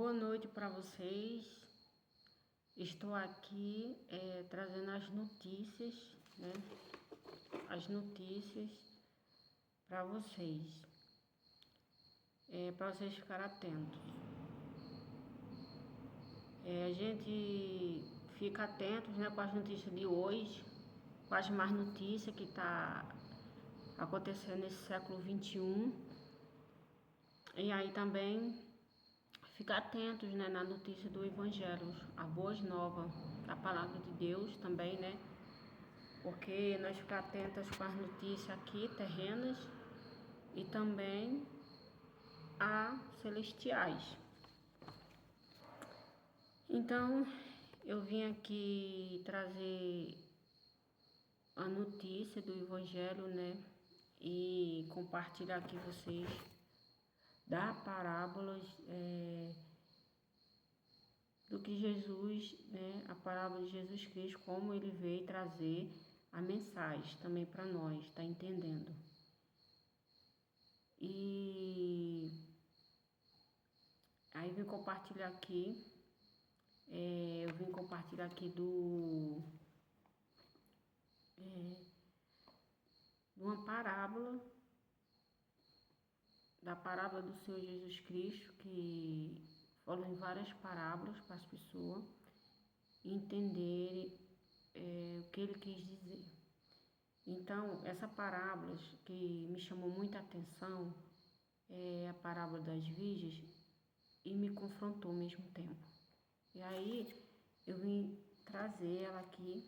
Boa noite para vocês. Estou aqui trazendo as notícias, né? As notícias para vocês, para vocês ficarem atentos. A gente fica atentos, né, com as notícias de hoje, com as mais notícias que tá acontecendo nesse século XXI. E aí também ficar atentos, né, na notícia do Evangelho, a boas novas, a palavra de Deus também, né? Porque nós ficar atentas com as notícias aqui terrenas e também a celestiais. Então, eu vim aqui trazer a notícia do Evangelho, né? E compartilhar aqui vocês da parábolas do que Jesus, né, a parábola de Jesus Cristo, como ele veio trazer a mensagem também para nós, tá entendendo? E aí vim compartilhar aqui, eu vim compartilhar aqui de uma parábola, da parábola do Senhor Jesus Cristo, que falou em várias parábolas para as pessoas entenderem o que ele quis dizer. Então, essa parábola que me chamou muita atenção é a parábola das virgens e me confrontou ao mesmo tempo. E aí, eu vim trazer ela aqui,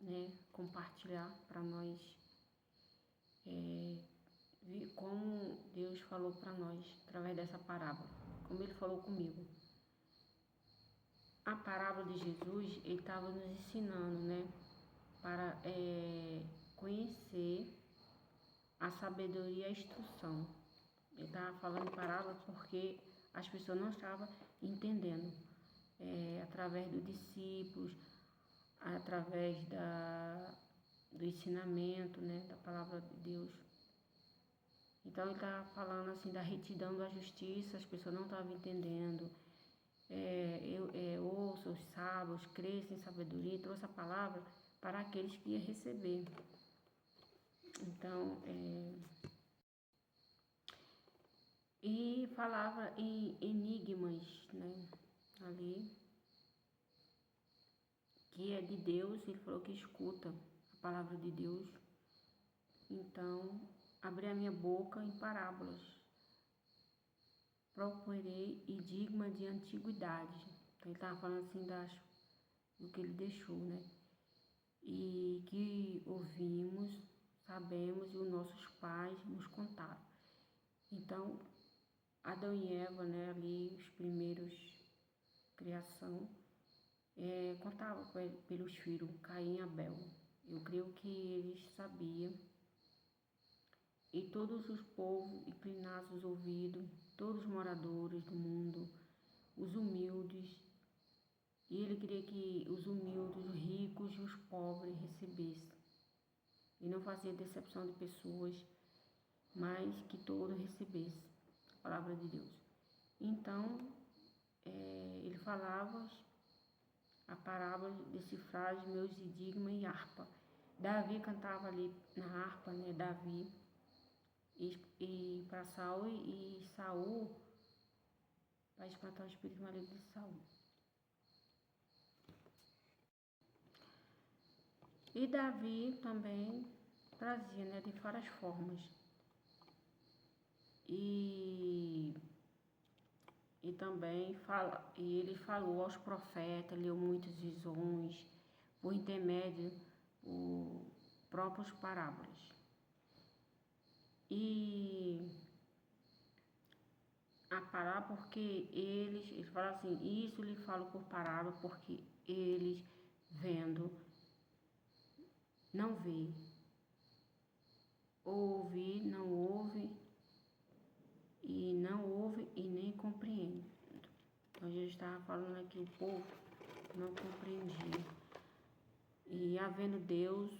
né, compartilhar para nós como Deus falou para nós através dessa parábola, como ele falou comigo. A parábola de Jesus, ele estava nos ensinando, né, para conhecer a sabedoria e a instrução. Ele estava falando parábola porque as pessoas não estavam entendendo, através dos discípulos, através do ensinamento, né, da palavra de Deus. Então ele estava falando assim da retidão da justiça, as pessoas não estavam entendendo. Ouçam os sábios, cresçam em sabedoria, trouxe a palavra para aqueles que iam receber. Então, e falava em enigmas, né, ali, que é de Deus. Ele falou que escuta a palavra de Deus. Então, abri a minha boca em parábolas, proporei enigma de antiguidade. Então, ele estava falando assim do que ele deixou, né? E que ouvimos, sabemos, e os nossos pais nos contaram. Então, Adão e Eva, né, ali, os primeiros criação, contavam pelos filhos, Caim e Abel. Eu creio que eles sabiam. E todos os povos inclinassem os ouvidos, todos os moradores do mundo, os humildes. E ele queria que os humildes, os ricos e os pobres recebessem. E não fazia decepção de pessoas, mas que todos recebessem a palavra de Deus. Então, ele falava a parábola decifrar meus enigmas em harpa. Davi cantava ali na harpa, né? Davi. E para Saul e Saul, para espantar o espírito maligno de Saul. E Davi também trazia, né, de várias formas. E também ele falou aos profetas, leu muitas visões, por intermédio dos próprios parábolas. E a parábola, porque ele fala assim, isso lhe falo por parábola, porque eles vendo, não vê, ouve, não ouve, e não ouve e nem compreende. Então, Jesus estava falando aqui, o povo não compreendia. E havendo Deus,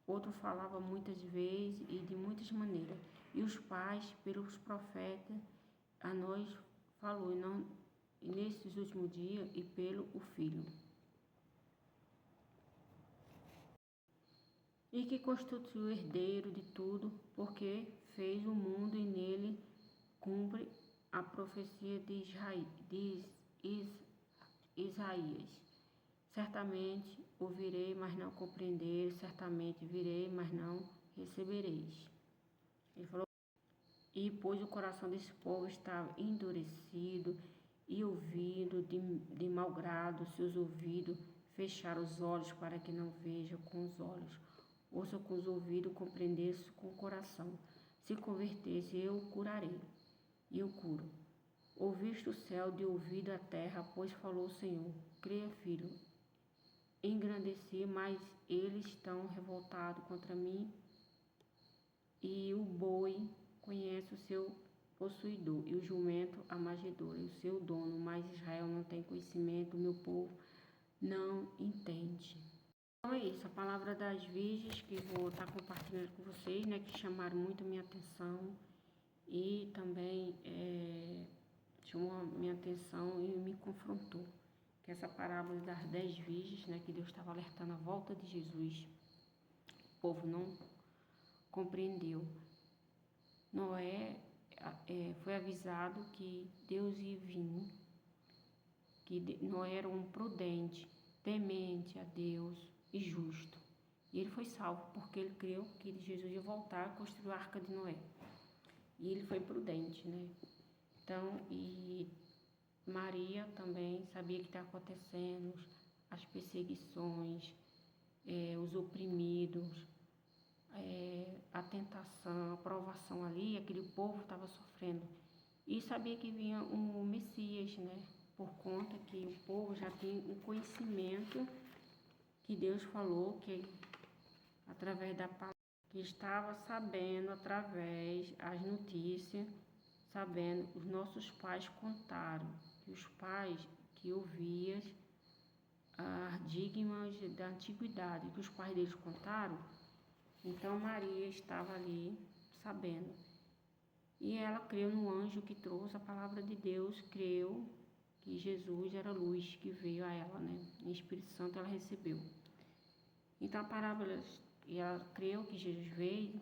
outro falava muitas vezes e de muitas maneiras. E os pais, pelos profetas, a nós falou e nesses últimos dias e pelo o Filho. E que constituiu o herdeiro de tudo, porque fez o mundo e nele cumpre a profecia de Isaías. Certamente ouvirei, mas não compreendereis, certamente virei, mas não recebereis. Ele falou, e pois o coração desse povo estava endurecido e ouvido de mau grado, seus ouvidos fecharam os olhos para que não vejam com os olhos, ouça com os ouvidos, compreendesse com o coração. Se convertesse, eu o curarei, e eu curo. Ouviste o céu, de ouvido a terra, pois falou o Senhor. Creia, filho, engrandeci, mas eles estão revoltados contra mim, e o boi conhece o seu possuidor, e o jumento a manjedoura, e o seu dono, mas Israel não tem conhecimento, o meu povo não entende. Então é isso, a palavra das virgens que vou estar compartilhando com vocês, né, que chamaram muito minha atenção e também chamou minha atenção e me confrontou. Que essa parábola das 10 virgens, né, que Deus estava alertando a volta de Jesus, o povo não compreendeu. Noé foi avisado que Deus ia vir, que Noé era um prudente, temente a Deus e justo. E ele foi salvo porque ele creu que Jesus ia voltar a construir a arca de Noé. E ele foi prudente, né? Então, e Maria também sabia que estava acontecendo, as perseguições, os oprimidos, a tentação, a provação ali, aquele povo estava sofrendo. E sabia que vinha um Messias, né? Por conta que o povo já tem um conhecimento que Deus falou, que através da palavra, que estava sabendo através das notícias, sabendo, os nossos pais contaram, que os pais que ouviam as dignas da antiguidade, que os pais deles contaram, então Maria estava ali sabendo. E ela creu no anjo que trouxe a palavra de Deus, creu que Jesus era a luz que veio a ela, né? E o Espírito Santo ela recebeu. Então a parábola, e ela creu que Jesus veio,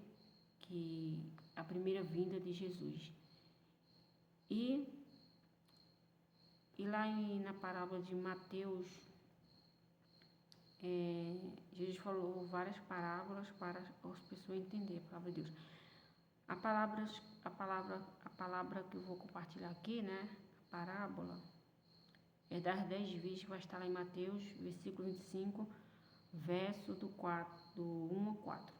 que a primeira vinda de Jesus. E lá na parábola de Mateus, Jesus falou várias parábolas para as pessoas entenderem a palavra de Deus. A palavra que eu vou compartilhar aqui, né? A parábola é das 10 virgens, vai estar lá em Mateus, versículo 25, verso do 1 ao 4.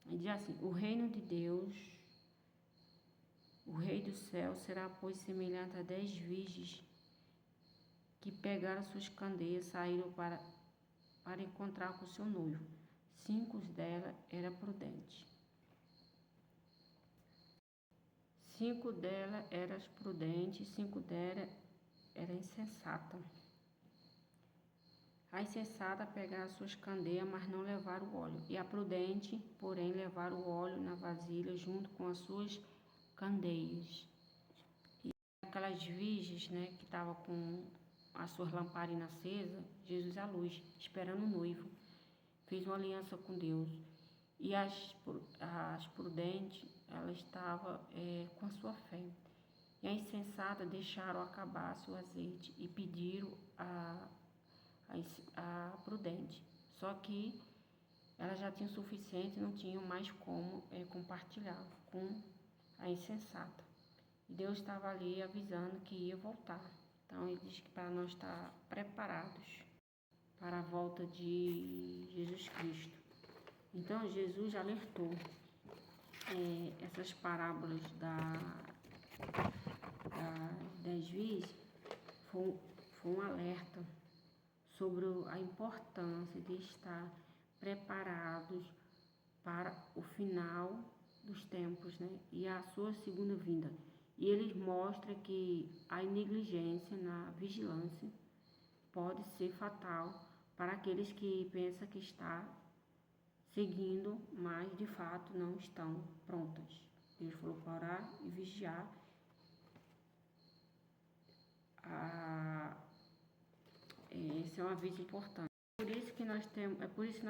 E diz assim, o reino de Deus, o rei do céu, será, pois, semelhante a 10 virgens que pegaram suas candeias, saíram para encontrar com seu noivo. 5 delas eram prudentes. 5 delas eram prudentes, 5 delas eram insensatas. A insensata pegaram suas candeias, mas não levaram o óleo. E a prudente, porém, levaram o óleo na vasilha junto com as suas candeias. E aquelas virgens, né, que estavam com as suas lamparinas acesas, Jesus à luz, esperando o noivo, fez uma aliança com Deus. E as prudentes, elas estavam com a sua fé. E a insensata deixaram acabar seu azeite e pediram a prudente. Só que ela já tinha o suficiente e não tinha mais como compartilhar com a insensata. E Deus estava ali avisando que ia voltar. Então ele diz que para nós estar preparados para a volta de Jesus Cristo. Então Jesus alertou essas parábolas das virgens, foi um alerta sobre a importância de estar preparados para o final dos tempos, né? E a sua segunda vinda. E eles mostram que a negligência na vigilância pode ser fatal para aqueles que pensam que está seguindo, mas de fato não estão prontas. Deus falou para orar e vigiar. Esse é um aviso importante. É por isso que nós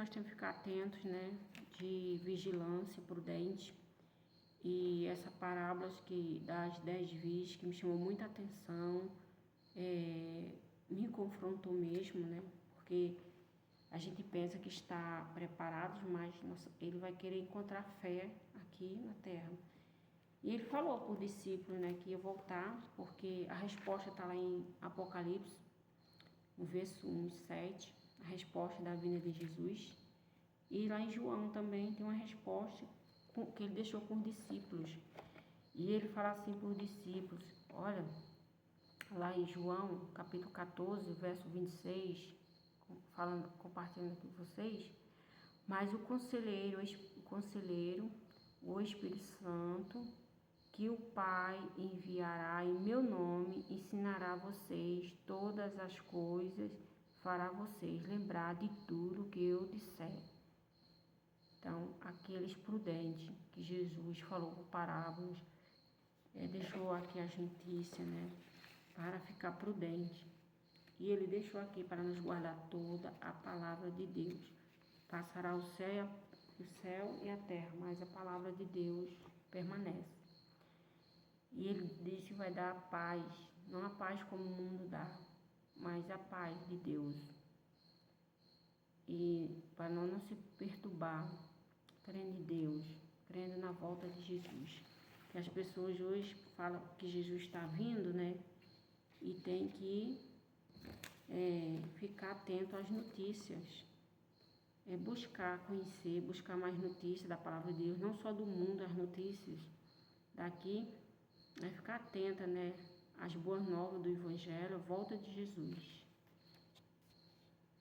temos que ficar atentos, né, de vigilância prudente. E essa parábola das 10 virgens, que me chamou muita atenção, me confrontou mesmo, né, porque a gente pensa que está preparado, mas ele vai querer encontrar fé aqui na terra. E ele falou para o discípulo, né, que ia voltar, porque a resposta está lá em Apocalipse, no verso 1 e 7, a resposta da vinda de Jesus. E lá em João também tem uma resposta que ele deixou com os discípulos. E ele fala assim para os discípulos, olha, lá em João, capítulo 14, verso 26, compartilhando aqui com vocês, mas o conselheiro, o Espírito Santo, que o Pai enviará em meu nome, ensinará a vocês todas as coisas, fará vocês lembrar de tudo que eu disser. Então, aqueles prudentes que Jesus falou por parábolas, deixou aqui as notícias, né, para ficar prudente. E ele deixou aqui para nos guardar toda a palavra de Deus. Passará o céu e a terra, mas a palavra de Deus permanece. E ele disse que vai dar a paz, não a paz como o mundo dá, mas a paz de Deus. E para nós não se perturbar, crendo em Deus, crendo na volta de Jesus. Que as pessoas hoje falam que Jesus está vindo, né? E tem que ficar atento às notícias. Buscar conhecer, buscar mais notícias da palavra de Deus, não só do mundo, as notícias daqui. Ficar atenta, né, às boas novas do Evangelho, a volta de Jesus.